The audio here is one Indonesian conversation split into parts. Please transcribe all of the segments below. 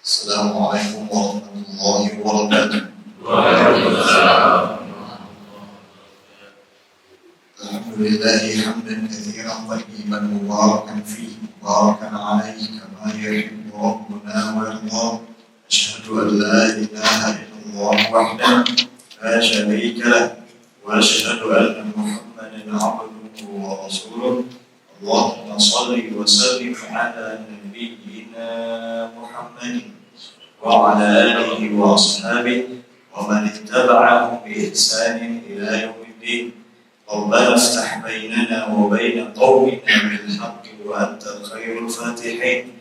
Assalamualaikum warahmatullahi wabarakatuh. Alhamdulillahi hamdan katsiran tayyiban mubarakan fihi mubarakan alaihi kama yuhibbu rabbuna wa yarda. Asyhadu an la ilaha illallah wahdahu la syarika lah wa asyhadu anna Muhammadan abduhu wa rasuluh. Allahumma shalli wa sallim ala nabiyyina Muhammadin wa ala alihi wa ashabihi wa man ittaba'ahum bi ihsanin ila yaumiddin. Rabbana iftah bainana wa baina qaumina bil haqqi wa antal khairul fatihin.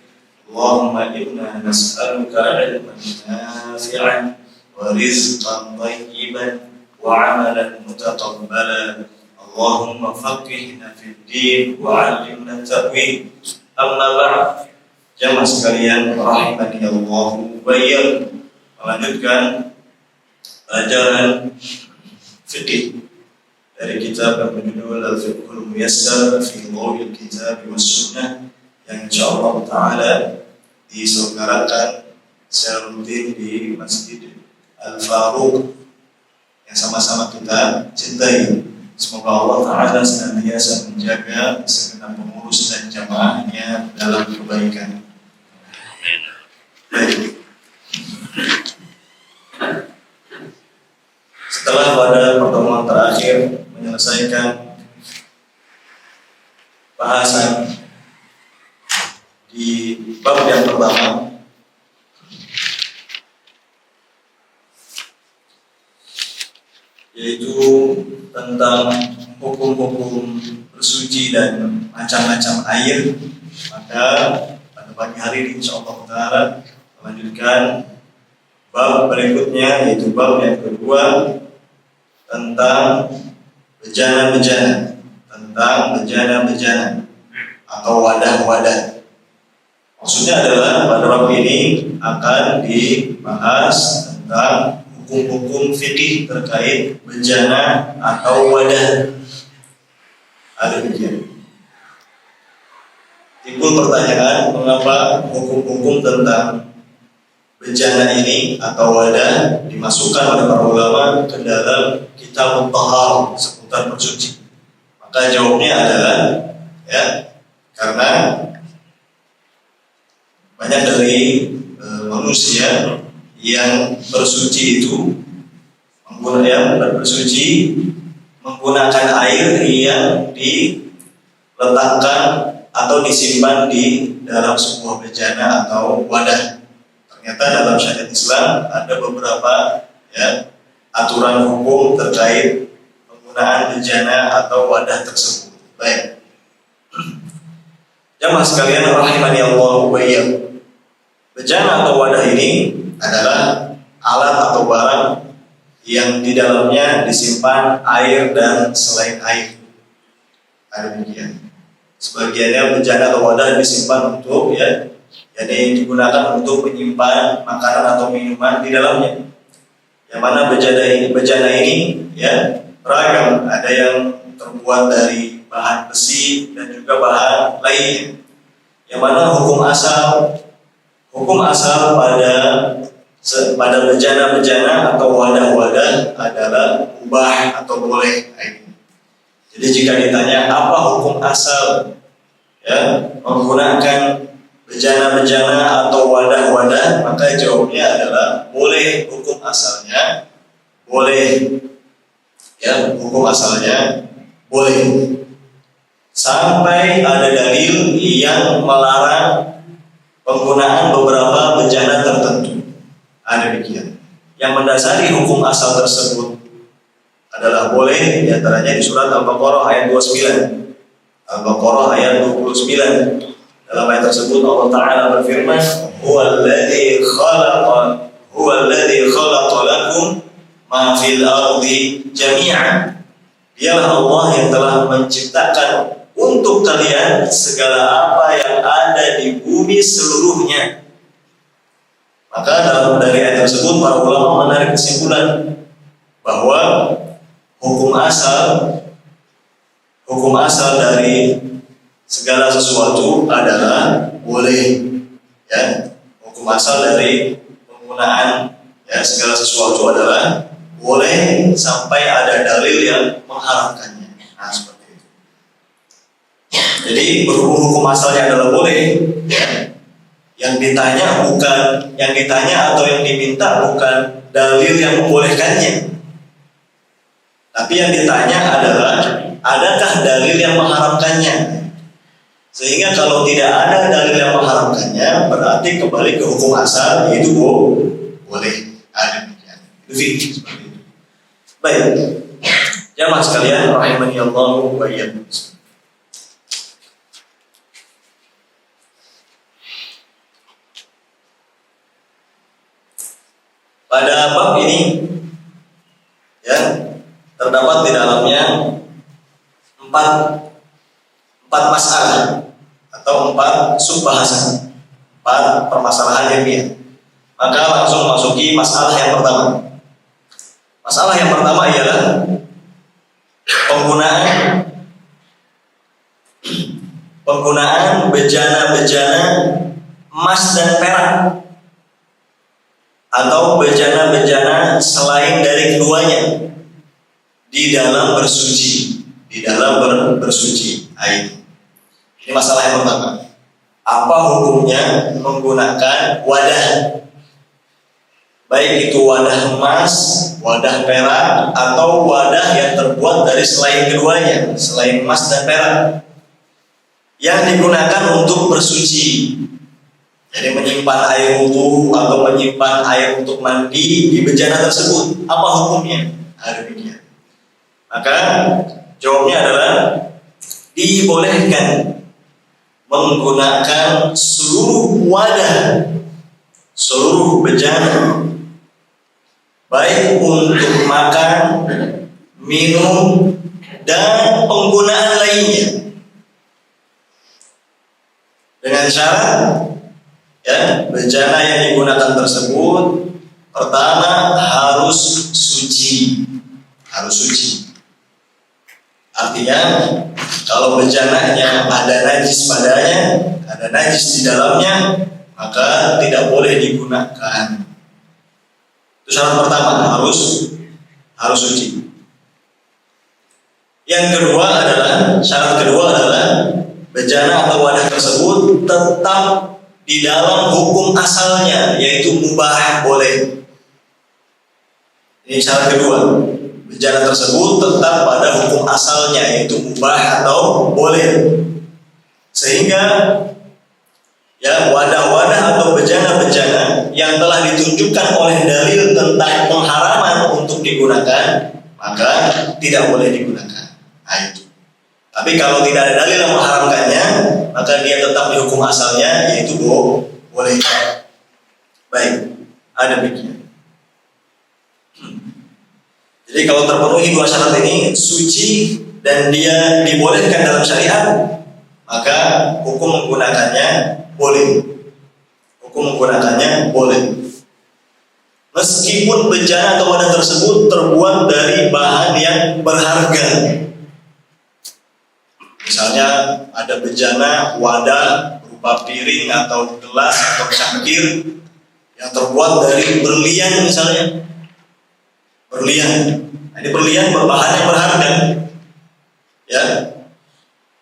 Allahumma inna nas'aluka ilman nafi'an wa rizqan thayyiban wa 'amalan mutaqabbalan. Allahumma faqihna fid din wa 'allimna at-ta'wil. Amma ba'd. Jamaah sekalian rahimani Allah wa iyyakum. Melanjutkan pelajaran fikih dari kitab yang berjudul Al-Fiqhul Muyassar fi Dhawil Kitab was Sunnah yang insyaallah taala diselenggarakan secara rutin di Masjid Al-Faruq yang sama-sama kita cintai. Semoga Allah taala senantiasa menjaga segenap pengurus dan jamaahnya dalam kebaikan. Baik. Setelah pada pertemuan terakhir menyelesaikan bahasan di bab yang pertama, yaitu tentang hukum-hukum bersuci dan macam-macam air, maka pada pagi hari ini insyaallah taala melanjutkan bab berikutnya, yaitu bab yang kedua tentang bejana-bejana atau wadah-wadah. Maksudnya adalah pada bab ini akan dibahas tentang hukum-hukum fikih terkait bejana atau wadah. Ada begini. Timbul pertanyaan, mengapa hukum-hukum tentang bejana ini atau wadah dimasukkan oleh para ulama ke dalam kitab Taharah seputar bersuci? Maka jawabnya adalah karena banyak dari manusia yang bersuci itu menggunakan air yang diletakkan atau disimpan di dalam sebuah bejana atau wadah. Ternyata dalam syariat Islam ada beberapa aturan hukum terkait penggunaan bejana atau wadah tersebut. Baik. Jamaah sekalian rahimani Allah wa iyyakum. Bejana atau wadah ini adalah alat atau barang yang di dalamnya disimpan air dan selain air. Ada demikian. Sebagiannya bejana atau wadah disimpan untuk jadi digunakan untuk menyimpan makanan atau minuman di dalamnya. Yang mana bejana ini beragam. Ada yang terbuat dari bahan besi dan juga bahan lainnya. Yang mana hukum asal pada bejana-bejana atau wadah-wadah adalah mubah atau boleh. Jadi jika ditanya apa hukum asal menggunakan bejana-bejana atau wadah-wadah, maka jawabnya adalah boleh. Hukum asalnya boleh. Hukum asalnya boleh. Sampai ada dalil yang melarang penggunaan beberapa bejana tertentu. Ada demikian. Yang mendasari hukum asal tersebut adalah boleh, di antaranya di surat Al-Baqarah ayat 29. Al-Baqarah ayat 29. Dalam ayat tersebut Allah Ta'ala berfirman, Huwallazi khalaqa lakum ma fil ardi jami'an. Dialah Allah yang telah menciptakan untuk kalian segala apa yang ada di bumi seluruhnya. Maka dari ayat tersebut para ulama menarik kesimpulan bahwa hukum asal dari segala sesuatu adalah boleh. Hukum asal dari penggunaan segala sesuatu adalah boleh sampai ada dalil yang mengharamkannya. Nah, seperti itu. Jadi berhubung hukum asalnya adalah boleh, yang ditanya atau yang diminta bukan dalil yang membolehkannya, tapi yang ditanya adalah adakah dalil yang mengharamkannya. Sehingga kalau tidak ada dalil yang mengharamkannya, berarti kembali ke hukum asal, yaitu boleh. Ada itu seperti itu. Baik, jamaah sekalian rahimani Allah wa iyyakum. Pada bab ini terdapat di dalamnya empat masalah atau 4 subbahasan, 4 permasalahan ilmiah. Maka langsung masuki masalah yang pertama. Masalah yang pertama ialah penggunaan bejana-bejana emas dan perak atau bejana-bejana selain dari keduanya di dalam bersuci, Ini masalah yang pertama. Apa hukumnya menggunakan wadah, baik itu wadah emas, wadah perak, atau wadah yang terbuat dari selain keduanya, selain emas dan perak, yang digunakan untuk bersuci. Jadi menyimpan air wudu atau menyimpan air untuk mandi di bejana tersebut, apa hukumnya? Ada demikian. Maka jawabnya adalah dibolehkan menggunakan seluruh wadah, seluruh bejana, baik untuk makan, minum, dan penggunaan lainnya, dengan syarat bejana yang digunakan tersebut pertama harus suci. Artinya kalau bejananya ada najis padanya, ada najis di dalamnya, maka tidak boleh digunakan. Itu syarat pertama, harus suci. Syarat kedua adalah bejana atau wadah tersebut tetap di dalam hukum asalnya, yaitu mubah, boleh. Ini syarat kedua. Bejana tersebut tetap pada hukum asalnya, yaitu mubah atau boleh. Sehingga wadah-wadah atau bejana-bejana yang telah ditunjukkan oleh dalil tentang pengharaman untuk digunakan, maka tidak boleh digunakan. Nah, itu. Tapi kalau tidak ada dalil yang mengharamkannya, maka dia tetap di hukum asalnya, yaitu boleh. Baik, ada demikian. Jadi kalau terpenuhi 2 syarat ini, suci dan dia dibolehkan dalam syariat, maka hukum menggunakannya boleh. Meskipun bejana atau wadah tersebut terbuat dari bahan yang berharga. Misalnya ada bejana wadah berupa piring atau gelas atau cangkir yang terbuat dari berlian misalnya. Nah, ini berlian berbahan yang berharga.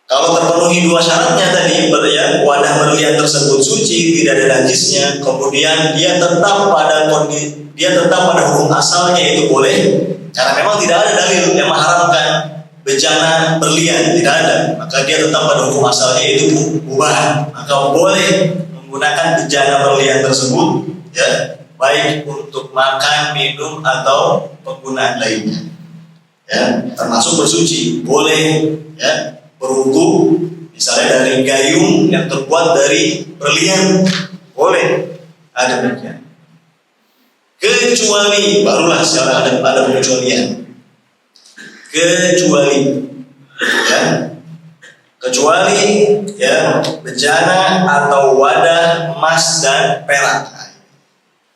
Kalau terpenuhi 2 syaratnya tadi, wadah berlian tersebut suci, tidak ada najisnya, kemudian dia tetap pada hukum asalnya, yaitu boleh, karena memang tidak ada dalil yang mengharamkan bejana berlian, tidak ada, maka dia tetap pada hukum asalnya, yaitu mubah. Maka boleh menggunakan bejana berlian tersebut, baik untuk makan, minum, atau penggunaan lainnya. Termasuk bersuci, boleh berwudu, misalnya dari gayung yang terbuat dari berlian, boleh. Ada demikian. Kecuali, barulah sekarang ada pengecualian. Kecuali bejana atau wadah emas dan perak.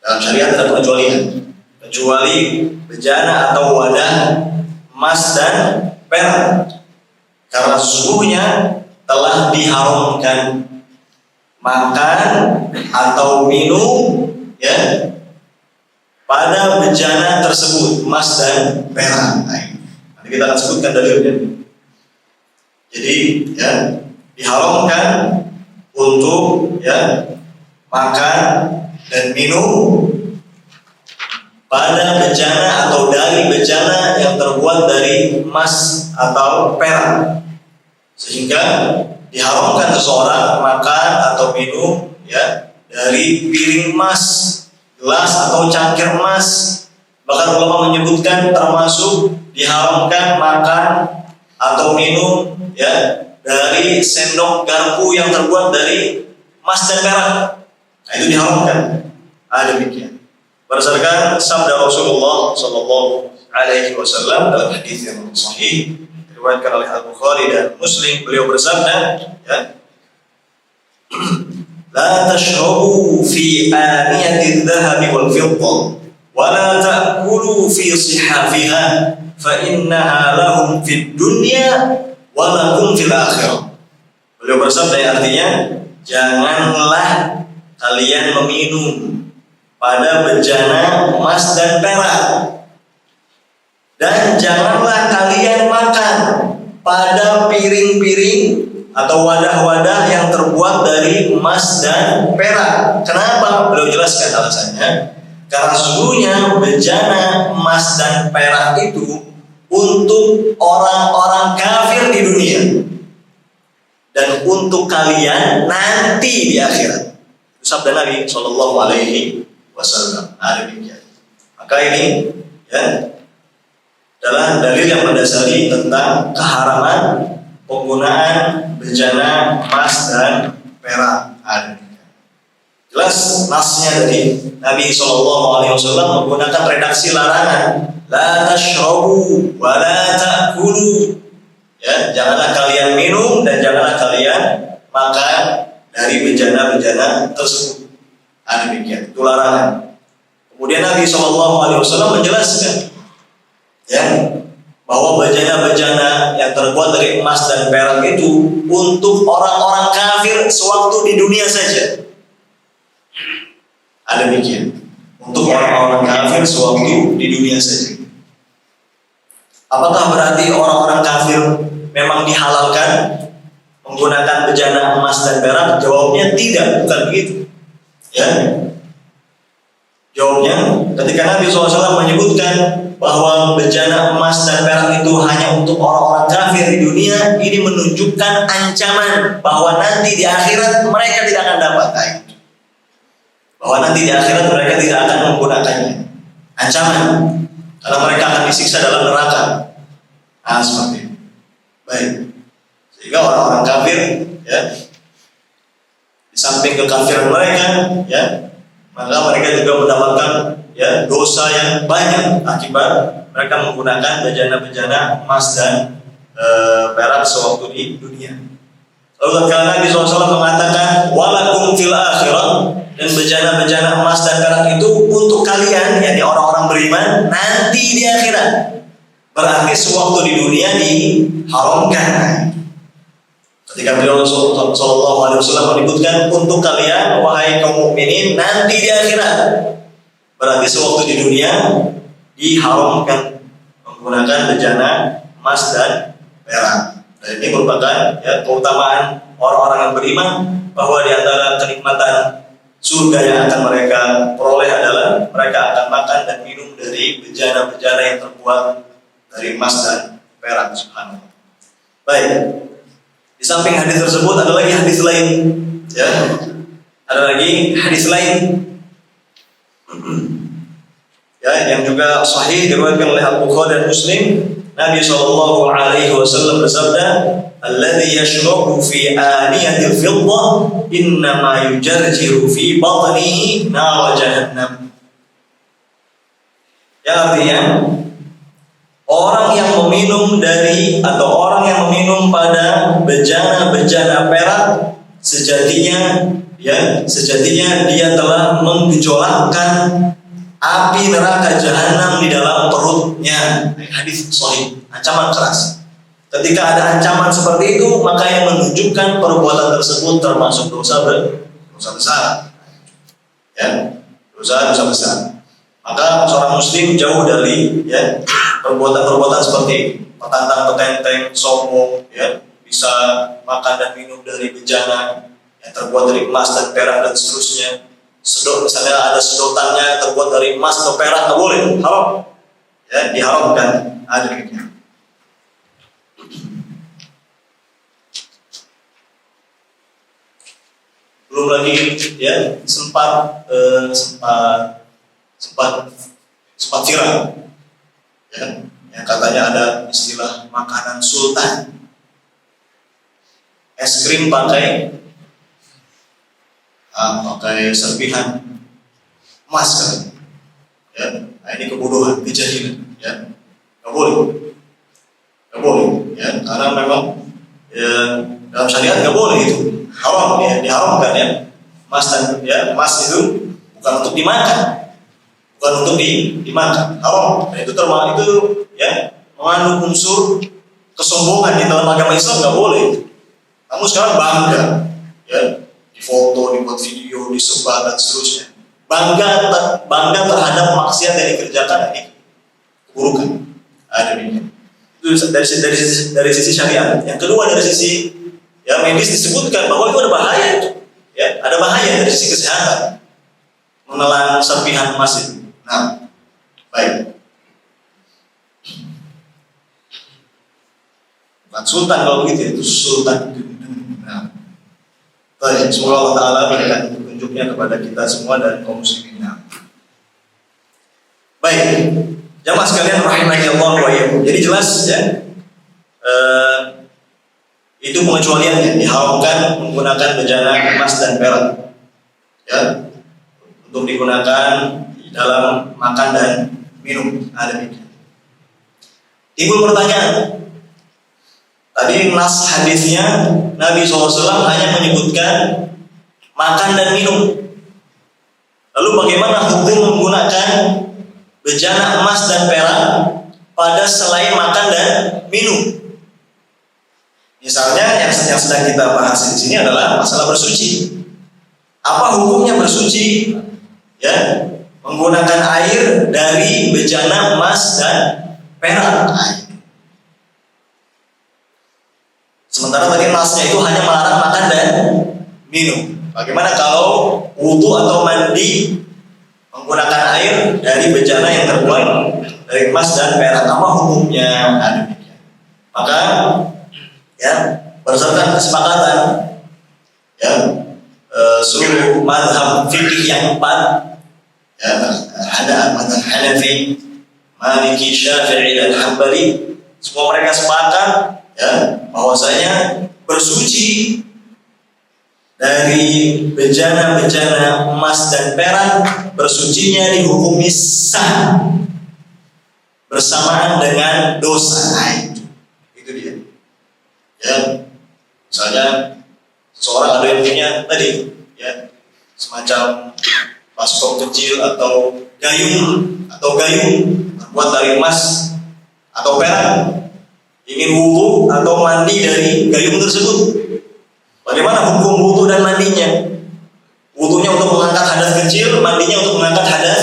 Dalam syariat ada pengecualian. Kecuali bejana atau wadah emas dan perak, karena sesungguhnya telah diharamkan makan atau minum ya pada bejana tersebut, emas dan perak. Nanti kita akan sebutkan dalilnya. Jadi ya diharamkan untuk ya makan dan minum pada bejana atau dari bejana yang terbuat dari emas atau perak, sehingga diharamkan seseorang makan atau minum ya dari piring emas, gelas atau cangkir emas. Bahkan ulama menyebutkan termasuk diharamkan makan atau minum ya dari sendok garpu yang terbuat dari emas dan perak. Nah, itu diharamkan. Demikian. Berdasarkan sabda Rasulullah Sallallahu Alaihi Wasallam dalam hadis yang sahih diriwayatkan oleh Al-Bukhari dan Muslim, beliau bersabda, ya, la tashrabu fi aniyati adh-dhahabi wal fiddah wa la ta'kulu fi sihafiha fa innaha lahum fid dunya wa lakum fil akhirah. Beliau bersabda yang artinya, janganlah kalian meminum pada bejana emas dan perak, dan janganlah kalian makan pada piring-piring atau wadah-wadah yang terbuat dari emas dan perak. Kenapa? Beliau jelaskan alasannya. Karena sesungguhnya bejana emas dan perak itu untuk orang-orang kafir di dunia dan untuk kalian nanti di akhirat. Sabda Nabi Sallallahu Alaihi Wasallam. Demikian. Maka ini ya adalah dalil yang mendasari tentang keharaman penggunaan bejana emas dan perak. Jelas nasnya dari Nabi SAW menggunakan redaksi larangan, la tashrabu wa la ta'kulu. Ya, janganlah kalian minum dan janganlah kalian makan dari bejana-bejana tersebut. Demikian, itu larangan. Kemudian Nabi SAW menjelaskan ya bahwa bejana-bejana yang terbuat dari emas dan perak itu untuk orang-orang kafir sewaktu di dunia saja. Demikian, untuk orang-orang kafir sewaktu di dunia saja. Apakah berarti orang-orang kafir memang dihalalkan menggunakan bejana emas dan perak? Jawabnya tidak, bukan begitu. Ya, jawabnya ketika Nabi SAW menyebutkan bahwa bejana emas dan perak itu hanya untuk orang-orang kafir di dunia, ini menunjukkan ancaman bahwa nanti di akhirat mereka tidak akan dapat. Bahwa nanti di akhirat mereka tidak akan menggunakannya. Ancaman, karena mereka akan disiksa dalam neraka. Seperti itu. Baik. Sehingga orang-orang kafir ya, di samping kekafiran mereka ya, maka mereka juga mendapatkan ya dosa yang banyak akibat mereka menggunakan bejana-bejana emas dan perak sewaktu di dunia. Lalu ketika Nabi SAW mengatakan walakum fil akhirah, dan bejana-bejana emas dan perak itu untuk kalian, yakni orang-orang beriman nanti di akhirat, berarti sewaktu di dunia diharamkan. Ketika beliau Sallallahu Alaihi Wasallam menyebutkan untuk kalian wahai kaum mukminin nanti di akhirat, berarti sewaktu di dunia diharamkan menggunakan bejana emas dan perak. Dan ini merupakan ya keutamaan orang-orang yang beriman, bahwa di antara kenikmatan surga yang akan mereka peroleh adalah mereka akan makan dan minum dari bejana-bejana yang terbuat dari emas dan perak. Subhanallah. Baik. Di samping hadis tersebut ada lagi hadis lain, ya. Ada lagi hadis lain, ya, yang juga sahih diriwayatkan oleh Al-Bukhari dan Muslim. Nabi Sallallahu Alaihi Wasallam bersabda, "Alladhi yashrabu fi aniyatil fiddah, innama yujarjiru fi batnihi nar jahannam." Ya, artinya orang yang meminum dari atau orang yang meminum pada bejana-bejana perak, sejatinya dia telah menggejolakkan api neraka jahanam di dalam perutnya. Hadis sahih, ancaman keras. Ketika ada ancaman seperti itu, maka yang menunjukkan perbuatan tersebut termasuk dosa dosa besar. Ya, dosa besar. Maka seorang muslim jauh dari ya perbuatan-perbuatan seperti petantang, petenteng, sombong, ya, bisa makan dan minum dari bejana yang terbuat dari emas dan perak dan seterusnya. Sedot, misalnya ada sedotannya terbuat dari emas atau perak, nggak boleh, haram. Ya, diharamkan. Ada demikian. Belum lagi ya sempat viral ya, yang katanya ada istilah makanan sultan, es krim pakai serpihan emas kan ya. Nah, ini kebodohan, kejahilan ya, nggak boleh ya, karena memang ya, dalam syariat nggak boleh itu, haram ya, diharamkan ya. Emas itu bukan untuk dimakan, haram. Dan itu ya mengandung unsur kesombongan di dalam agama Islam, nggak boleh. Kamu sekarang bangga ya, difoto, dibuat video, disebar dan seterusnya, bangga terhadap maksiat yang dikerjakan, ini keburukan. Ada ini. Itu dari sisi syariat. Yang kedua dari sisi ya medis disebutkan bahwa itu ada bahaya itu. Ya, ada bahaya dari sisi kesehatan menelan serpihan emas itu. Nah, baik. Bukan sultan kalau begitu, itu sultan. Nah, baik. Semoga Allah Taala berikan petunjuknya kepada kita semua dan kaum muslimin. Baik, jamaah sekalian rahimakumullah wa iyyakum. Jadi jelas ya, itu pengecualiannya, diharamkan menggunakan bejana emas dan perak ya, untuk digunakan di dalam makan dan minum. Ada ini. Timbul pertanyaan. Tadi nas hadisnya Nabi SAW hanya menyebutkan makan dan minum. Lalu bagaimana hukum menggunakan bejana emas dan perak pada selain makan dan minum? Misalnya yang sedang kita bahas di sini adalah masalah bersuci. Apa hukumnya bersuci? Ya, menggunakan air dari bejana emas dan perak. Sementara tadi nasnya itu hanya melarang makan dan minum. Bagaimana kalau wudu atau mandi menggunakan air dari bejana yang terbuat dari emas dan perak? Apa hukumnya? Maka ya, berdasarkan kesepakatan ya seluruh mazhab fikih yang 4 ya, ada mazhab Hanafi, Maliki, Syafi'i dan Hambali, semua mereka sepakat ya bahwasanya bersuci dari bejana-bejana emas dan perak, bersucinya dihukumi sah bersamaan dengan dosa. Itu dia. Ya, misalnya seseorang ada yang punya tadi ya semacam baskom kecil atau gayung terbuat dari emas atau perak, ingin wudu atau mandi dari gayung tersebut. Bagaimana hukum wudu dan mandinya? Wudunya untuk mengangkat hadas kecil, mandinya untuk mengangkat hadas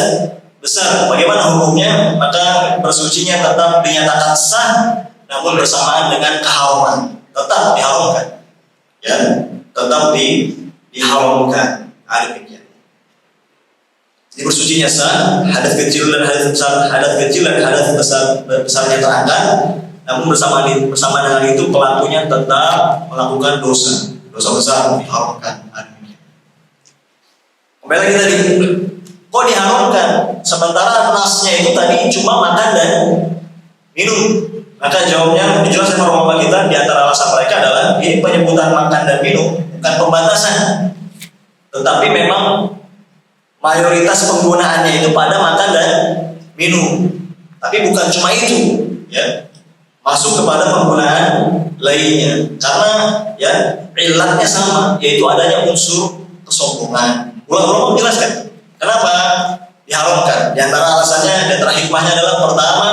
besar. Bagaimana hukumnya? Maka bersucinya tetap dinyatakan sah, namun bersamaan dengan keharaman. Tetap diharamkan, ya, tetap diharamkan. Ada demikian. Jadi bersucinya sah, hadas kecil dan hadas besarnya terangkat, namun bersama dengan itu pelakunya tetap melakukan dosa besar, diharamkan. Ada demikian. Kembali lagi tadi, kok diharamkan? Sementara nasnya itu tadi cuma makan dan minum. Maka jawabnya dijelaskan oleh ulama kita, di antara alasan mereka adalah ini penyebutan makan dan minum bukan pembatasan, tetapi memang mayoritas penggunaannya itu pada makan dan minum. Tapi bukan cuma itu, ya, masuk kepada penggunaan lainnya. Karena ya ilatnya sama, yaitu adanya unsur kesombongan. Ulama menjelaskan kenapa diharamkan. Di antara alasannya, di antara hikmahnya adalah pertama,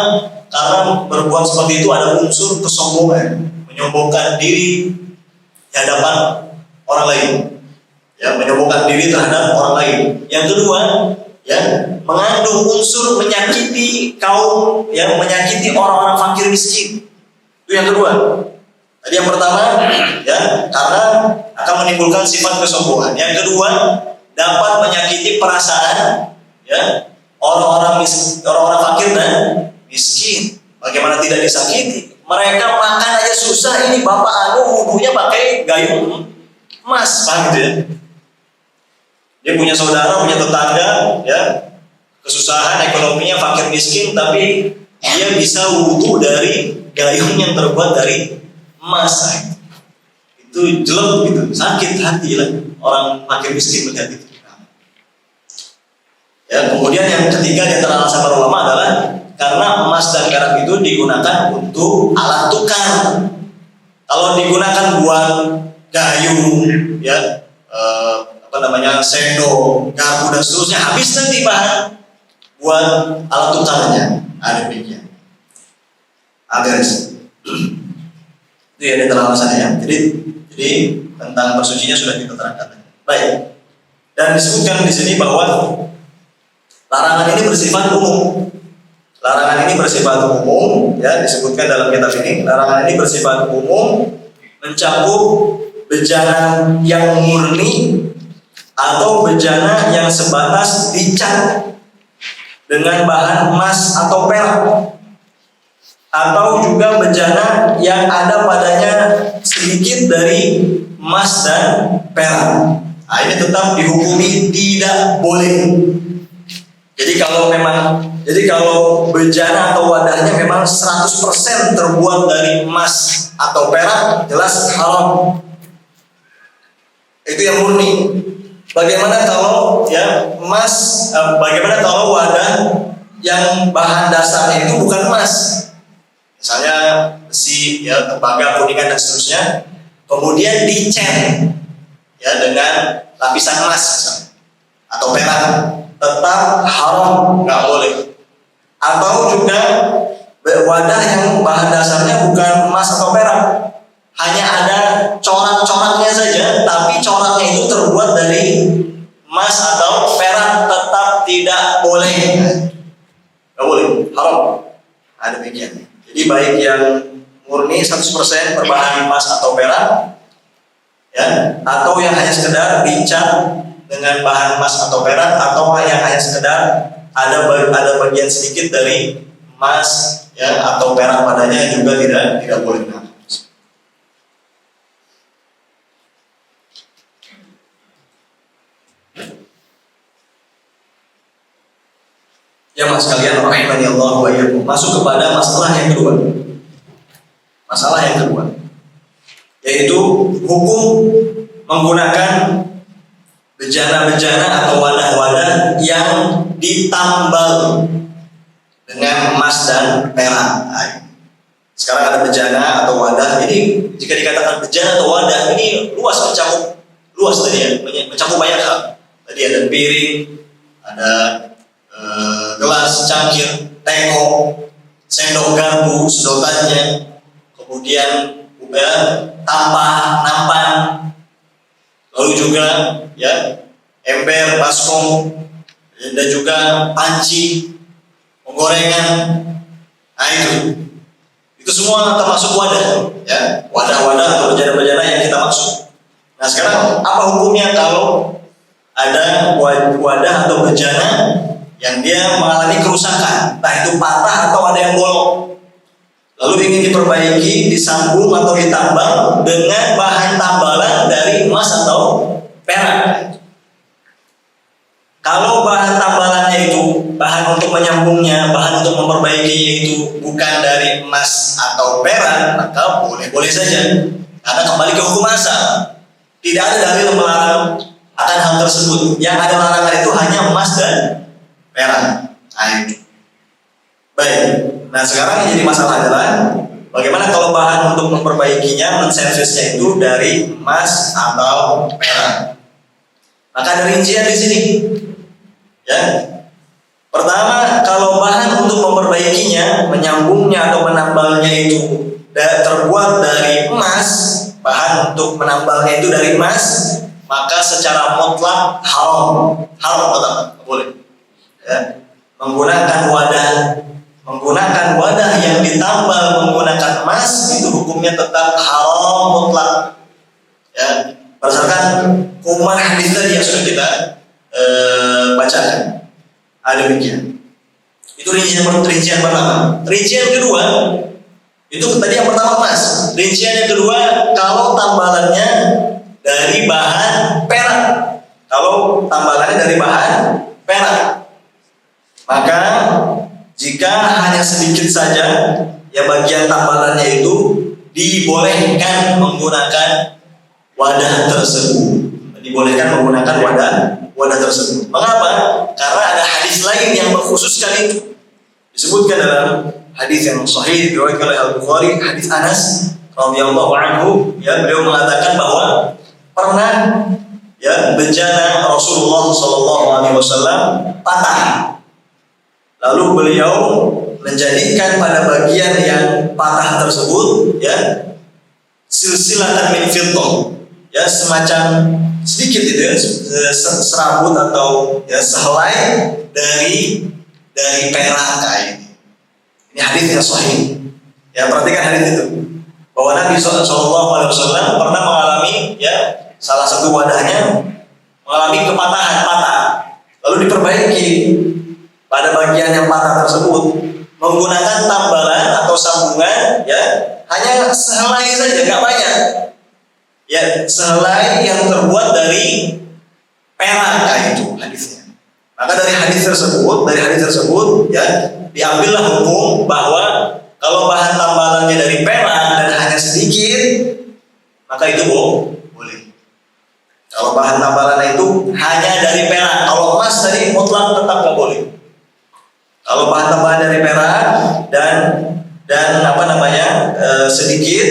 karena berbuat seperti itu ada unsur kesombongan, menyombongkan diri di hadapan orang lain. ya, menyombongkan diri terhadap orang lain. Yang kedua, ya, mengandung unsur menyakiti kaum, ya, menyakiti orang-orang fakir miskin. Itu yang kedua. Tadi yang pertama, ya, karena akan menimbulkan sifat kesombongan. Yang kedua, dapat menyakiti perasaan, ya, orang-orang fakir dan miskin. Bagaimana tidak disakiti? Mereka makan aja susah, ini bapak wudunya pakai gayung emas, paham gitu ya? Dia punya saudara, punya tetangga, ya, kesusahan ekonominya, fakir miskin, tapi dia bisa wudu dari gayung yang terbuat dari emas. Itu jelek gitu, sakit hati lah orang fakir miskin melihat itu. Ya, kemudian yang ketiga di antara alasan para ulama adalah karena emas dan perak itu digunakan untuk alat tukar. Kalau digunakan buat gayung, ya, sendok, garpu dan seterusnya, habis nanti bahan buat alat tukarnya. Ada demikian. Agak itu ya antara alasannya ya. Jadi tentang bersucinya sudah kita terangkan. Baik. Dan disebutkan di sini bahwa larangan ini bersifat umum. Larangan ini bersifat umum, ya, disebutkan dalam kitab ini. Larangan ini bersifat umum, mencakup bejana yang murni atau bejana yang sebatas dicat dengan bahan emas atau perak, atau juga bejana yang ada padanya sedikit dari emas dan perak. Nah, ini tetap dihukumi tidak boleh. Jadi kalau bejana atau wadahnya memang 100% terbuat dari emas atau perak, jelas haram. Itu yang murni. Bagaimana kalau, ya, bagaimana kalau wadah yang bahan dasarnya itu bukan emas? Misalnya besi, ya, tembaga, kuningan dan seterusnya, kemudian dicet, ya, dengan lapisan emas atau perak, tetap haram, nggak boleh. Atau juga wadah yang bahan dasarnya bukan emas atau perak, hanya ada corak-coraknya saja, tapi coraknya itu terbuat dari emas atau perak, tetap tidak boleh. Nggak boleh, haram. Ada demikian. Jadi baik yang murni 100% berbahan emas atau perak, ya, atau yang hanya sekedar dicat dengan bahan emas atau perak, atau yang hanya sekedar ada bagian sedikit dari emas, ya, atau perak padanya, juga tidak boleh. Ya mas kalian, rahimani Allah wa iyyakum, masuk kepada masalah yang kedua. Masalah yang kedua, yaitu hukum menggunakan bejana-bejana atau wadah-wadah yang ditambal dengan emas dan perak. Sekarang ada bejana atau wadah. Ini jika dikatakan bejana atau wadah, ini luas tadi ya, mencakup banyak hal. Tadi ada piring, ada gelas, cangkir, teko, sendok, garpu, sedotannya, kemudian tampah, nampan, lalu juga, ya, ember, baskom, dan juga panci, penggorengan. Nah, itu semua termasuk wadah, ya, wadah-wadah atau bejana-bejana yang kita maksud. Nah, sekarang apa hukumnya kalau ada wadah atau bejana yang dia mengalami kerusakan, entah itu patah atau ada yang bolong, lalu ingin diperbaiki, disambung atau ditambal dengan bahan tambalan dari emas atau perak. Kalau bahan tambalannya itu, bahan untuk menyambungnya, bahan untuk memperbaikinya itu bukan dari emas atau perak, maka boleh-boleh saja, karena kembali ke hukum asal. Tidak ada dalil yang melarang akan hal tersebut. Yang ada larangan itu hanya emas dan perak. Baik. Nah, sekarang yang jadi masalah adalah bagaimana kalau bahan untuk memperbaikinya, menservisnya itu dari emas atau perak. Maka ada rincian di sini. Ya. Pertama, kalau bahan untuk memperbaikinya, menyambungnya atau menambalnya itu terbuat dari emas, bahan untuk menambalnya itu dari emas, maka secara mutlak haram, tetap boleh. Ya. Menggunakan wadah yang ditambal menggunakan emas itu hukumnya tetap haram mutlak. Ya, berdasarkan kumar hadis tadi yang sudah kita bacakan. Ada demikian. Itu rincian pertama. Rincian kedua itu tadi yang pertama emas. Rincian yang kedua kalau tambalannya dari bahan perak. Kalau tambalannya dari bahan perak, maka jika hanya sedikit saja ya bagian tambalannya itu dibolehkan menggunakan wadah tersebut. Mengapa? Karena ada hadis lain yang mengkhususkan itu. Disebutkan dalam hadis yang sahih diriwayatkan oleh Al-Bukhari, hadis Anas radhiyallahu anhu, ya, beliau mengatakan bahwa pernah ya bejana Rasulullah sallallahu alaihi wasallam patah. Lalu beliau menjadikan pada bagian yang patah tersebut ya silsilatan min fiddah, ya semacam sedikit itu ya, serabut atau ya sehelai dari perak kain. Ini hadis yang sahih. Ya, perhatikan hadis itu. Bahwa Nabi SAW pernah mengalami ya salah satu wadahnya mengalami patah, lalu diperbaiki pada bagian yang patah tersebut menggunakan tambalan atau sambungan ya hanya sehelai saja, nggak banyak. Ya, sehelai yang terbuat dari perak itu hadisnya. Maka dari hadis tersebut ya diambillah hukum bahwa kalau bahan tambalannya dari perak dan hanya sedikit, maka itu boleh. Kalau bahan tambalannya itu hanya dari perak, kalau emas tadi mutlak tetap nggak boleh. Kalau bahan tambahan dari perak dan sedikit,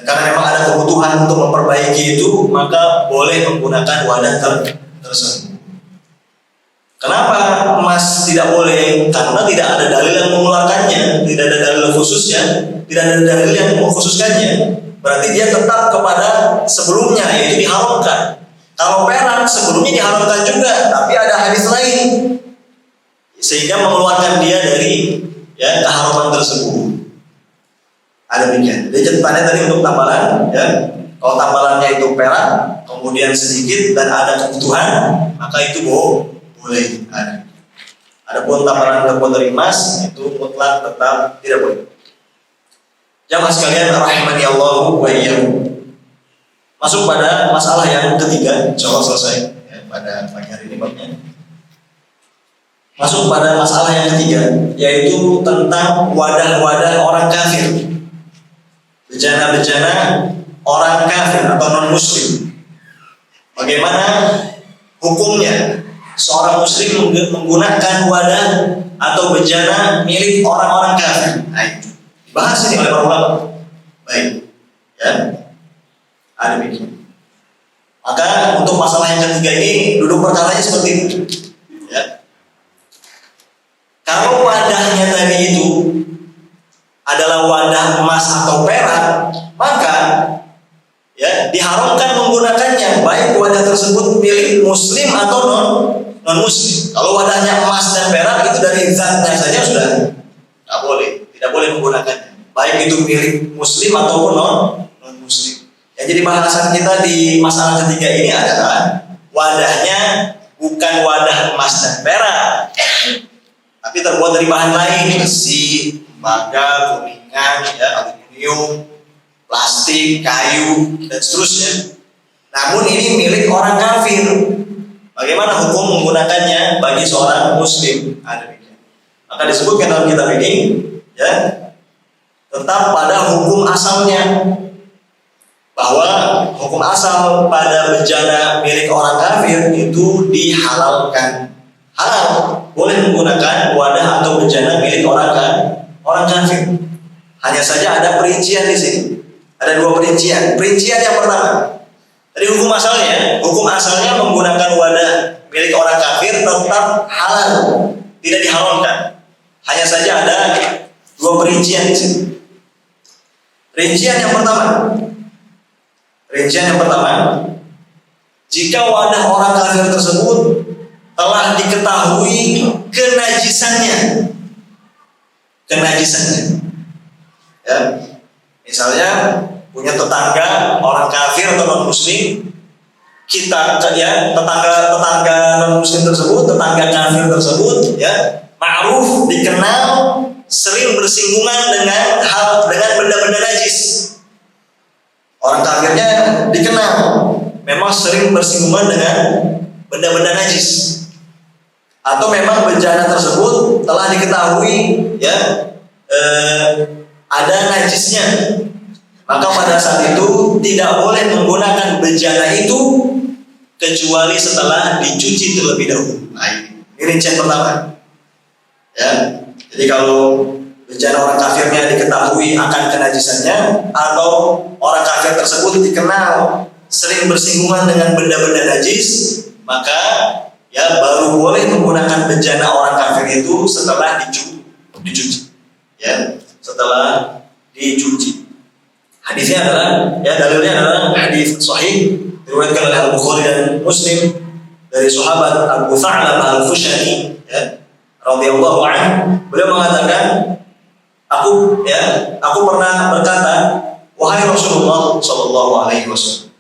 karena memang ada kebutuhan untuk memperbaiki itu, maka boleh menggunakan wadah tersebut. Kenapa emas tidak boleh? Karena tidak ada dalil yang mengeluarkannya, tidak ada dalil khususnya, tidak ada dalil yang mengkhususkannya. Berarti dia tetap kepada sebelumnya, yaitu diharamkan. Kalau perak sebelumnya diharamkan juga, tapi ada hadis lain sehingga mengeluarkan dia dari ya keharaman tersebut. Ada demikian. Jadi catatannya tadi untuk tambalan, ya. Kalau tambalannya itu perak, kemudian sedikit dan ada kebutuhan, maka itu boleh ada. Adapun tambalan terbuat dari emas itu mutlak tetap tidak boleh. Jamaah sekalian rahimani Allah wa iyyakum. Masuk pada masalah yang ketiga, insyaallah selesai ya, pada pagi hari ini babnya. Masuk pada masalah yang ketiga, yaitu tentang wadah-wadah orang kafir. Bejana-bejana orang kafir atau non-muslim. Bagaimana hukumnya seorang muslim menggunakan wadah atau bejana milik orang-orang kafir? Nah, dibahas ini oleh para ulama. Baik, ya, ada begini. Maka untuk masalah yang ketiga ini duduk perkaranya seperti itu. Ya. Kalau wadahnya tadi itu adalah wadah emas atau perak, maka ya diharamkan menggunakannya, baik wadah tersebut milik muslim atau non muslim. Kalau wadahnya emas dan perak itu dari zatnya saja sudah tidak boleh menggunakannya, baik itu milik muslim ataupun non muslim. Ya, jadi bahasan kita di masalah ketiga ini adalah wadahnya bukan wadah emas dan perak, tapi terbuat dari bahan lain, besi, tembaga, kuningan, ya, aluminium, plastik, kayu, dan seterusnya. Namun ini milik orang kafir. Bagaimana hukum menggunakannya bagi seorang muslim? Ada begini. Maka disebutkan dalam kitab ini, ya, tetap pada hukum asalnya, bahwa hukum asal pada bejana milik orang kafir itu dihalalkan. Halal, boleh menggunakan wadah atau bejana milik orang kafir. Hanya saja ada perincian di sini. Ada dua perincian. Perincian yang pertama, dari hukum asalnya menggunakan wadah milik orang kafir tetap halal, tidak diharamkan. Hanya saja ada dua perincian di sini. Perincian yang pertama, jika wadah orang kafir tersebut telah diketahui kenajisannya. Ya. Misalnya punya tetangga orang kafir atau non muslim, kita ya tetangga non muslim tersebut, tetangga kafir tersebut ya ma'ruf, dikenal sering bersinggungan dengan benda-benda najis. Orang kafirnya dikenal memang sering bersinggungan dengan benda-benda najis, atau memang bencana tersebut telah diketahui ya ada najisnya, maka pada saat itu tidak boleh menggunakan bejana itu kecuali setelah dicuci terlebih dahulu. Ini rincian pertama. Ya, jadi kalau bejana orang kafirnya diketahui akan kenajisannya, atau orang kafir tersebut dikenal sering bersinggungan dengan benda-benda najis, maka ya baru boleh menggunakan bejana orang kafir itu setelah dicuci. Ya, setelah dicuci. Hadisnya adalah dalilnya adalah hadis sahih diriwayatkan oleh Al-Bukhari dan Muslim dari sahabat Abu Tha'labah Al-Khushani ya radhiyallahu anhu. Beliau mengatakan, aku pernah berkata, wahai Rasulullah sallallahu alaihi wasallam,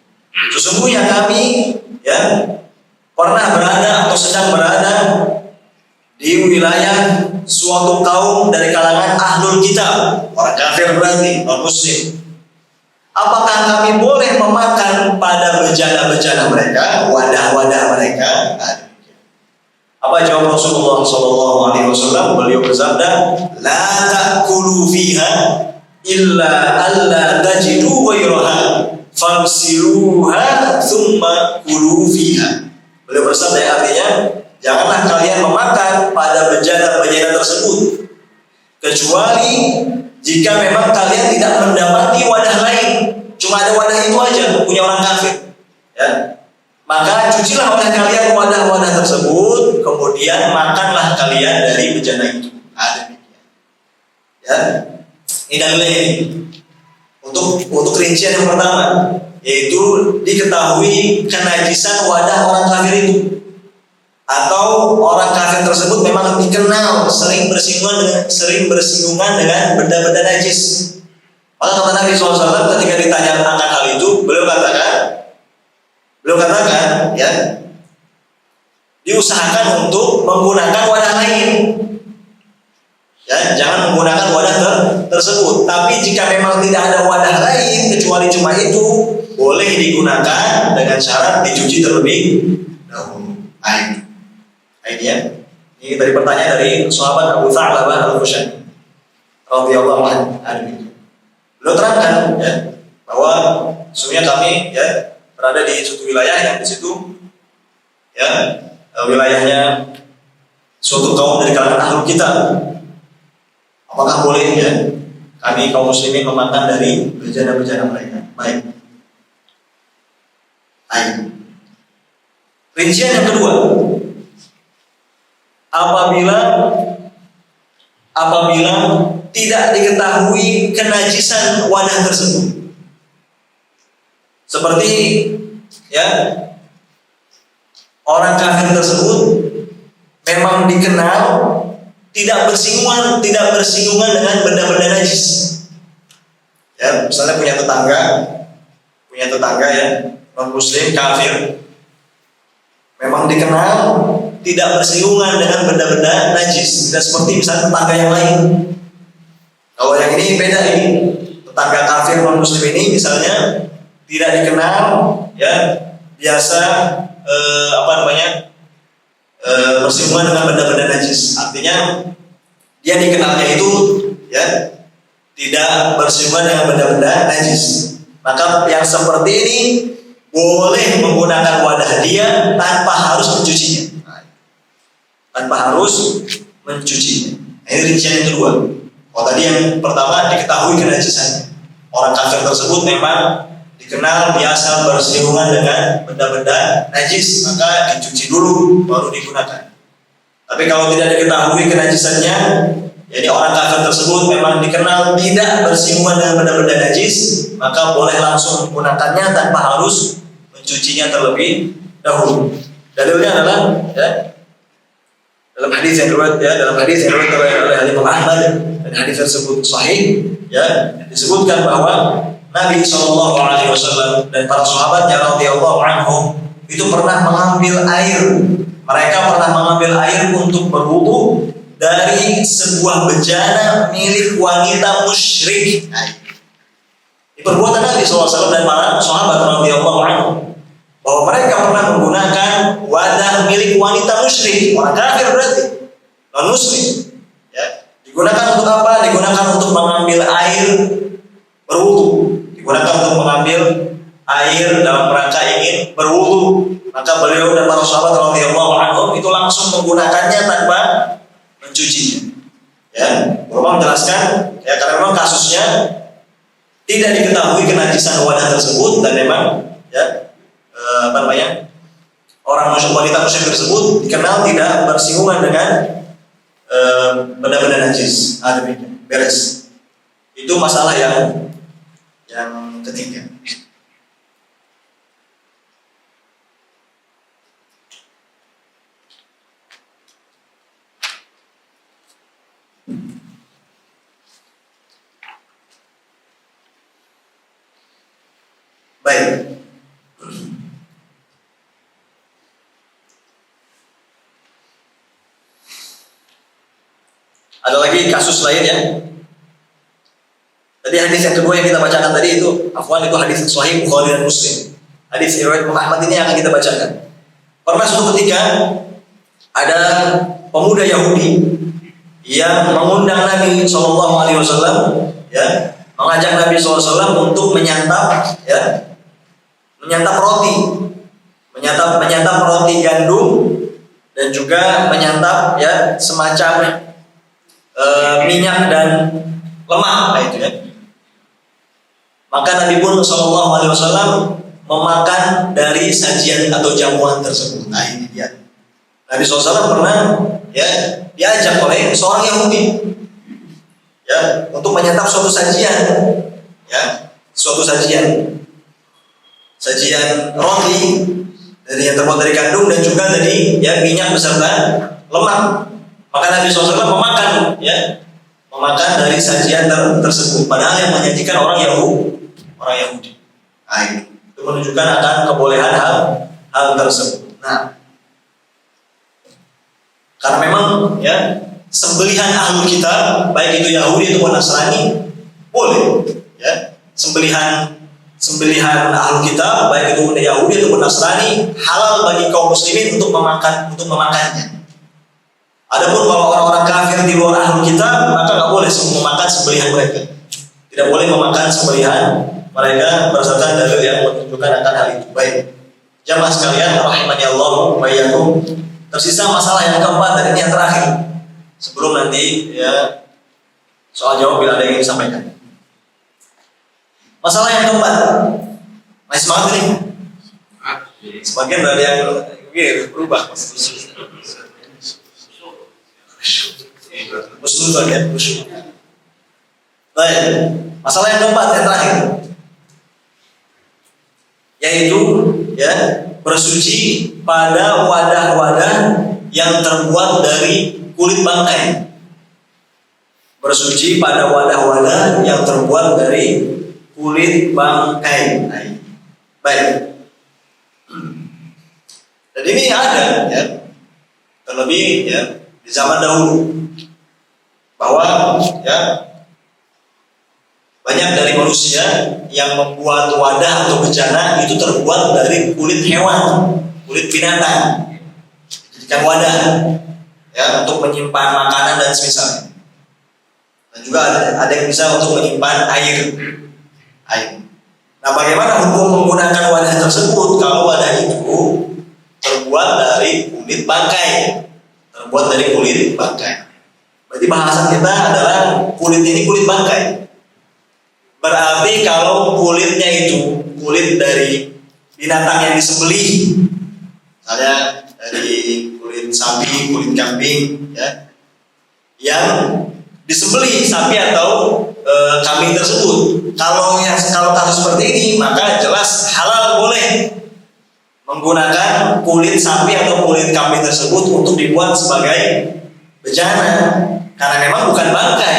sesungguhnya kami ya pernah berada atau sedang berada di wilayah suatu kaum dari kalangan ahlul kitab, orang kafir berarti non muslim. Apakah kami boleh memakan pada bejana-bejana mereka, wadah-wadah mereka? Apa jawab Rasulullah sallallahu alaihi wasallam? Beliau bersabda, la ta'kulu fiha illa alla tajidu ghayraha famsiluha thumma kulu fiha. Beliau bersabda yang artinya, janganlah kalian memakan pada bejana-bejana tersebut kecuali jika memang kalian tidak mendapati wadah lain, cuma ada wadah itu aja punya orang kafir ya, maka cucilah oleh kalian wadah-wadah tersebut, kemudian makanlah kalian dari bejana itu. Ya, ini dalilnya untuk rincian yang pertama, yaitu diketahui kenajisan wadah orang kafir itu, atau orang kafir tersebut memang dikenal sering bersinggungan dengan benda-benda najis. Maka kata Nabi SAW ketika ditanya akan hal itu, beliau katakan ya, diusahakan untuk menggunakan wadah lain ya, jangan menggunakan wadah tersebut. Tapi jika memang tidak ada wadah lain kecuali cuma itu, boleh digunakan dengan syarat dicuci terlebih dahulu. Ini dari pertanyaan dari sahabat Abu Tha'labah Al-Khushani radhiyallahu anhu. Beliau terangkan ya bahwa sesungguhnya kami ya berada di suatu wilayah yang di situ ya wilayahnya suatu kaum dari kalangan ahlul kitab. Apakah boleh ya kami kaum muslimin memakan dari bejana-bejana mereka? Baik. Rincian yang kedua, apabila tidak diketahui kenajisan wadah tersebut, seperti ya orang kafir tersebut memang dikenal tidak bersinggungan dengan benda-benda najis. Ya, misalnya punya tetangga ya non muslim kafir, memang dikenal tidak bersinggungan dengan benda-benda najis, tidak seperti misalnya tetangga yang lain. Kalau yang ini beda, ini tetangga kafir non muslim ini misalnya tidak dikenal ya biasa bersinggungan dengan benda-benda najis. Artinya dia dikenalnya itu ya tidak bersinggungan dengan benda-benda najis. Maka yang seperti ini boleh menggunakan wadah dia tanpa harus mencucinya. Ini rincian yang kedua. Kalau tadi yang pertama diketahui kenajisannya, orang kafir tersebut memang dikenal biasa bersinggungan dengan benda-benda najis, maka dicuci dulu baru digunakan. Tapi kalau tidak diketahui kenajisannya, jadi orang kafir tersebut memang dikenal tidak bersinggungan dengan benda-benda najis, maka boleh langsung menggunakannya tanpa harus mencucinya terlebih dahulu. Dalilnya adalah ya, dalam hadis yang diriwayatkan oleh Imam Ahmad, dan hadis tersebut sahih, ya, disebutkan bahwa Nabi SAW dan para sahabatnya radhiyallahu anhum itu pernah mengambil air. Mereka pernah mengambil air untuk berwudu dari sebuah bejana milik wanita musyrik. Ini perbuatan Nabi SAW dan para sahabat radhiyallahu anhum, bahwa mereka pernah menggunakan wadah milik wanita musyrik, orang kafir berarti, non muslim. Ya, digunakan untuk apa? Digunakan untuk mengambil air berwudu, digunakan untuk mengambil air dalam rangka ingin berwudu. Maka beliau dan para sahabat radhiyallahu anhum itu langsung menggunakannya tanpa mencucinya. Ya, Bapak menjelaskan, ya, karena memang kasusnya tidak diketahui kenajisan wadah tersebut, dan memang ya orang wanita musyrik tersebut dikenal tidak bersinggungan dengan benda-benda najis. Demikian, beres. Itu masalah yang ketiga. Baik. Ada lagi kasus lain ya. Tadi hadis yang kedua yang kita bacakan tadi itu, afwan, itu hadis sahih Bukhari dan Muslim. Hadis riwayat Imam Ahmad ini yang akan kita bacakan. Pernah suatu ketika ada pemuda Yahudi yang mengundang Nabi SAW, ya, mengajak Nabi SAW untuk menyantap roti gandum, dan juga menyantap ya semacam minyak dan lemak, itu ya. Maka Nabi pun SAW memakan dari sajian atau jamuan tersebut. Nah, ini dia. Nabi SAW pernah ya diajak oleh seorang Yahudi ya untuk menyantap suatu sajian, ya, sajian roti dari yang terbuat dari gandum dan juga dari ya minyak beserta lemak. Maka Nabi SAW memakan dari sajian tersebut, padahal yang menyajikan orang Yahudi. Nah, itu menunjukkan akan kebolehan hal tersebut. Nah, karena memang ya sembelihan ahlu kitab, baik itu Yahudi ataupun Nasrani, boleh ya. Sembelihan ahlu kitab, baik itu Yahudi ataupun Nasrani, halal bagi kaum muslimin untuk memakannya. Adapun kalau orang-orang kafir di luar ahlu kitab, maka nggak boleh memakan sembelihan mereka. Tidak boleh memakan sembelihan mereka berdasarkan dalil yang menunjukkan akan hal itu. Baik, jamaah sekalian, rahimani Allah wa iyyakum. Tersisa masalah yang keempat dan ini yang terakhir. Sebelum nanti ya soal jawab bila ada yang ingin disampaikan. Masalah yang keempat, masih semangat ini? Sebagian dari yang berubah. Baik, masalah yang keempat, yang terakhir, yaitu ya bersuci pada wadah-wadah yang terbuat dari kulit bangkai. Bersuci pada wadah-wadah yang terbuat dari kulit bangkai. Baik. Dan ini ada ya, terlebih ya di zaman dahulu, bahwa ya banyak dari manusia yang membuat wadah atau bejana itu terbuat dari kulit hewan, kulit binatang, dijadikan wadah ya untuk menyimpan makanan dan semisalnya. Dan juga ada yang bisa untuk menyimpan air. Nah, bagaimana hukum menggunakan wadah tersebut kalau wadah itu terbuat dari kulit bangkai? Berarti bahasan kita adalah kulit ini kulit bangkai. Berarti kalau kulitnya itu kulit dari binatang yang disembelih, misalnya dari kulit sapi, kulit kambing, ya, yang disembelih sapi atau kambing tersebut. Kalau kasus seperti ini, maka jelas halal boleh menggunakan kulit sapi atau kulit kambing tersebut untuk dibuat sebagai bejana, karena memang bukan bangkai,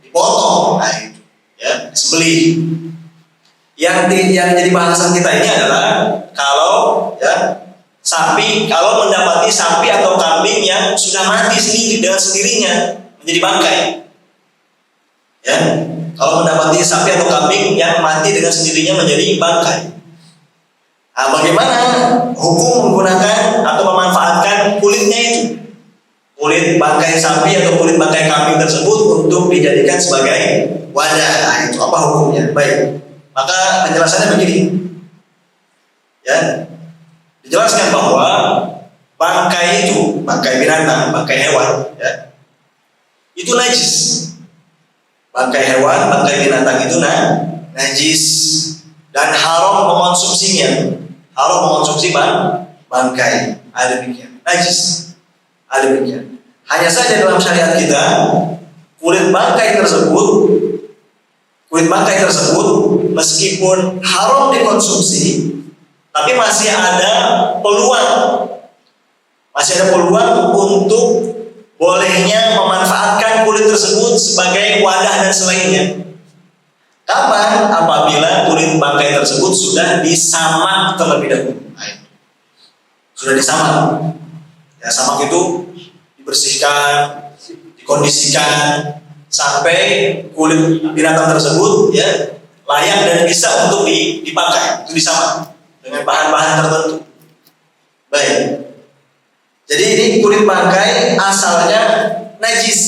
dipotong, nah itu, ya, disembelih. Yang jadi bahasan kita ini adalah kalau ya sapi, kalau mendapati sapi atau kambing yang sudah mati sendiri dengan sendirinya menjadi bangkai, ya, kalau mendapati sapi atau kambing yang mati dengan sendirinya menjadi bangkai. Nah, bagaimana hukum menggunakan atau memanfaatkan kulitnya itu, kulit bangkai sapi atau kulit bangkai kambing tersebut untuk dijadikan sebagai wadah? Nah, itu apa hukumnya? Baik, maka penjelasannya begini, ya, dijelaskan bahwa bangkai itu, bangkai binatang, bangkai hewan, ya, itu najis. Bangkai hewan, bangkai binatang itu najis dan haram mengonsumsinya. Haram mengonsumsi bangkai, ada demikian, najis, ada demikian. Hanya saja dalam syariat kita, kulit bangkai tersebut meskipun haram dikonsumsi, tapi masih ada peluang untuk bolehnya memanfaatkan kulit tersebut sebagai wadah dan selainnya. Kapan? Apabila kulit bangkai tersebut sudah disamak terlebih dahulu. Sudah disamak. Ya, samak itu dibersihkan, dikondisikan sampai kulit binatang tersebut ya layak dan bisa untuk dipakai. Itu disamak dengan bahan-bahan tertentu. Baik. Jadi ini kulit bangkai asalnya najis.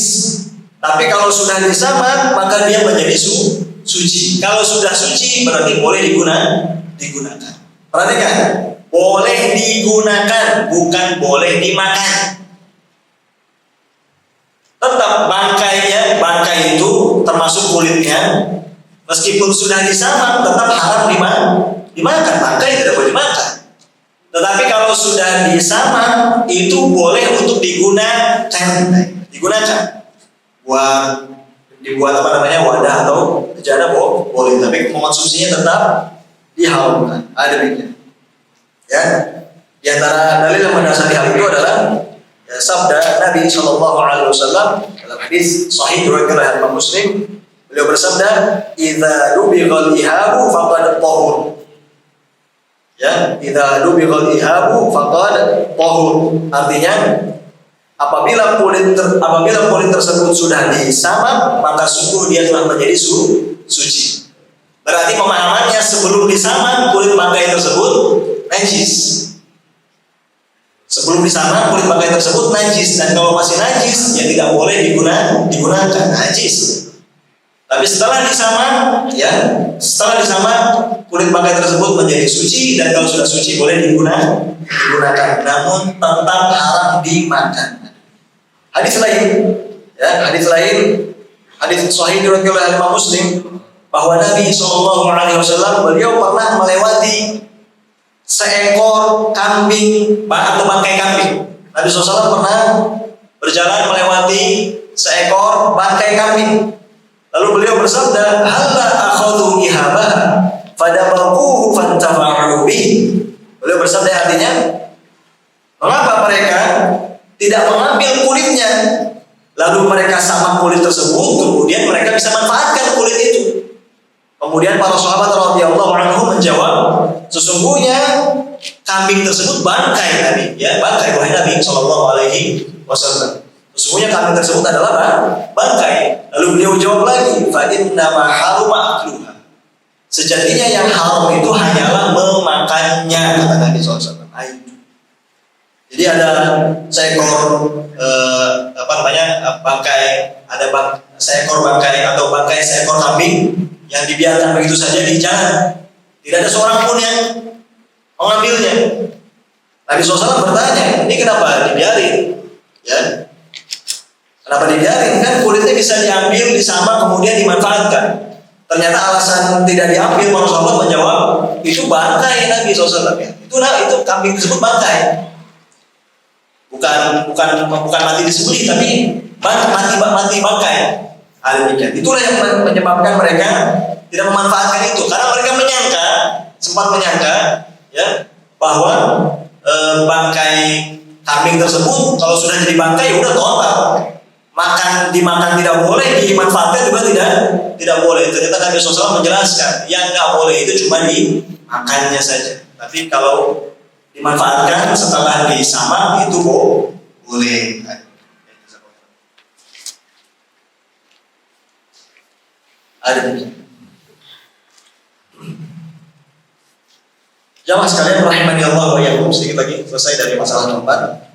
Tapi kalau sudah disamak maka dia menjadi suci. Kalau sudah suci berarti boleh digunakan. Perhatikan, boleh digunakan, bukan boleh dimakan. Tetap bangkai itu termasuk kulitnya, meskipun sudah disamak tetap haram dimakan. Bangkai tidak boleh dimakan. Tetapi kalau sudah disamak itu boleh untuk digunakan. Dibuat wadah atau bejana boleh, tapi mengonsumsinya tetap diharamkan. Ada demikian. Ya, di antara dalil yang mendasari hal itu adalah ya, sabda Nabi Shallallahu Alaihi Wasallam dalam hadis Sahih riwayat Imam Muslim. Beliau bersabda, "Idza dubighal ihabu faqad tahur." Ya, idza dubighal ihabu faqad tahur. Artinya apabila kulit tersebut sudah disamak, maka sungguh dia telah menjadi suci. Berarti pemahamannya sebelum disamak kulit bangkai tersebut najis. Sebelum disamak kulit bangkai tersebut najis, dan kalau masih najis ya tidak boleh digunakan, najis. Tapi setelah disamak kulit bangkai tersebut menjadi suci, dan kalau sudah suci boleh digunakan, namun tetap haram dimakan. Hadis lain, hadis Sahih riwayat Imam Muslim, bahwa Nabi SAW beliau pernah melewati seekor kambing atau bangkai kambing. Nabi SAW pernah berjalan melewati seekor bangkai kambing. Lalu beliau bersabda, "Halla akhadhu ihabaha fadabaquhu fantafa'u bihi." Beliau bersabda, artinya, mengapa mereka tidak mengambil kulitnya, lalu mereka samak kulit tersebut, kemudian mereka bisa manfaatkan kulit itu. Kemudian para sahabat radhiyallahu anhum menjawab, sesungguhnya kambing tersebut bangkai Nabi, ya, bangkai wahai Nabi sallallahu alaihi wasallam. Sesungguhnya kambing tersebut adalah bangkai. Lalu beliau jawab lagi, fa inna ma haruma akluha. Sejatinya yang haram itu hanyalah memakannya, kata Nabi sallallahu alaihi wasallam. Jadi ada seekor seekor bangkai atau bangkai seekor kambing yang dibiarkan begitu saja di jalan. Tidak ada seorang pun yang mengambilnya. Nabi SAW bertanya, ini kenapa dibiarin? Ya, kenapa dibiarin? Kan kulitnya bisa diambil, disamak, kemudian dimanfaatkan. Ternyata alasan tidak diambil, para sahabat menjawab, itu bangkai Nabi SAW. Ya. Itu kambing tersebut bangkai. Bukan mati disembelih, tapi mati bangkai. Hal demikian. Itulah yang menyebabkan mereka tidak memanfaatkan itu, karena mereka sempat menyangka, ya, bahwa bangkai kambing tersebut kalau sudah jadi bangkai ya udah total. Dimakan tidak boleh, dimanfaatkan juga tidak boleh. Ternyata Nabi SAW menjelaskan yang nggak boleh itu cuma dimakannya saja. Tapi kalau dimanfaatkan setelah disamak itu boleh. Ada. Jamaah sekalian rahimani Allah wa iyyakum, sedikit lagi selesai dari masalah keempat.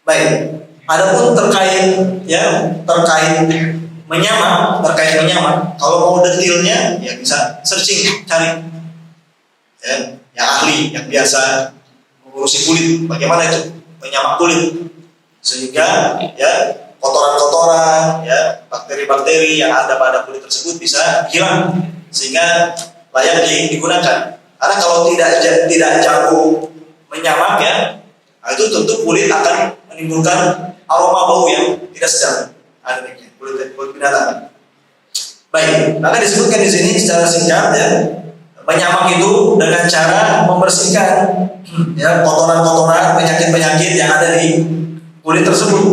Baik, adapun terkait menyamak, kalau mau detailnya ya bisa searching, cari ya, yang ahli, yang biasa mengurusi kulit, bagaimana itu menyamak kulit sehingga ya kotoran-kotoran, ya bakteri-bakteri yang ada pada kulit tersebut bisa hilang sehingga layak digunakan. Karena kalau tidak jago menyamak ya, nah itu tentu kulit akan menimbulkan aroma bau yang tidak sedap. Ada kulit binatang. Baik, maka disebutkan di sini secara singkat ya, menyamak itu dengan cara membersihkan ya kotoran-kotoran, penyakit-penyakit yang ada di kulit tersebut,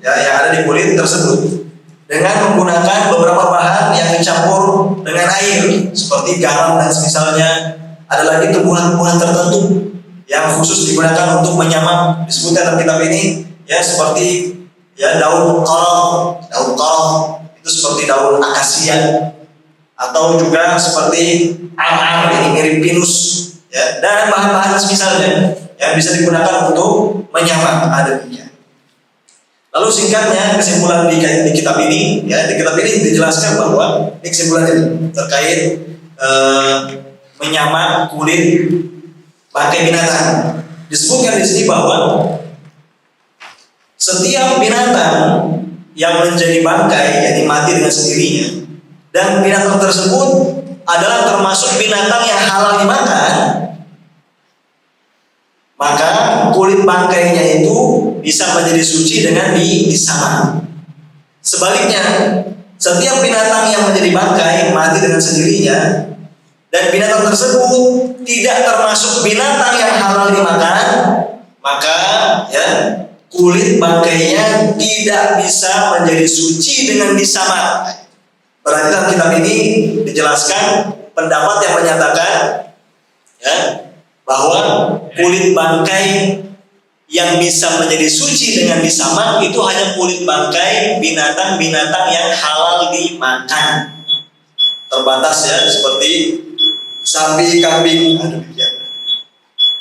ya yang ada di kulit tersebut dengan menggunakan beberapa bahan yang dicampur dengan air seperti garam dan semisalnya. Ada lagi tumbuhan-tumbuhan tertentu yang khusus digunakan untuk menyamak, disebutkan dalam kitab ini ya seperti ya daun korong itu seperti daun akasia atau juga seperti ar ini mirip pinus ya, dan bahan-bahan semisalnya yang bisa digunakan untuk menyamak. Ada demikian. Lalu singkatnya kesimpulan di kitab ini ya, di kitab ini dijelaskan bahwa kesimpulan ini terkait menyamak kulit bangkai binatang. Disebutkan di sini bahwa setiap binatang yang menjadi bangkai, yakni mati dengan sendirinya, dan binatang tersebut adalah termasuk binatang yang halal dimakan, maka kulit bangkainya itu bisa menjadi suci dengan disamak. Sebaliknya, setiap binatang yang menjadi bangkai mati dengan sendirinya, dan binatang tersebut tidak termasuk binatang yang halal dimakan, maka ya kulit bangkainya tidak bisa menjadi suci dengan disamak. Berarti dalam kitab ini dijelaskan pendapat yang menyatakan ya bahwa kulit bangkai yang bisa menjadi suci dengan disamak itu hanya kulit bangkai binatang-binatang yang halal dimakan. Terbatas ya, seperti sapi, kambing,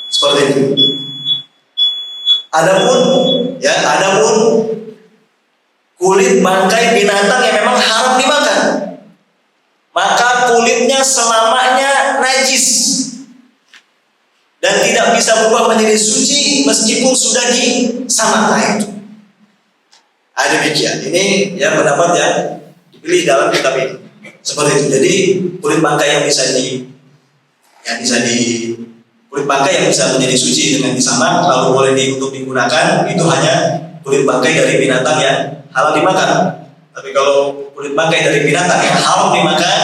seperti itu. Adapun kulit bangkai binatang yang memang haram dimakan, maka kulitnya selamanya najis dan tidak bisa berubah menjadi suci meskipun sudah disamak. Itu demikian. Ini ya pendapat yang dipilih dalam kitab ini. Seperti itu. Jadi kulit bangkai yang bisa kulit bangkai yang bisa menjadi suci dengan disamak lalu boleh untuk digunakan itu hanya kulit bangkai dari binatang yang halal dimakan. Tapi kalau kulit bangkai dari binatang yang haram dimakan,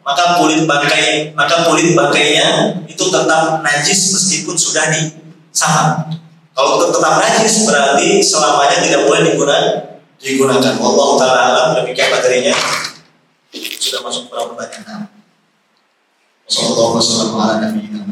maka kulit bangkainya itu tetap najis meskipun sudah disamak. Kalau tetap najis berarti selamanya tidak boleh digunakan. Wallahu ta'ala alam. Demikian materinya. Sudah masuk beberapa pertanyaan. Wassallallahu wasallam ala nabiyina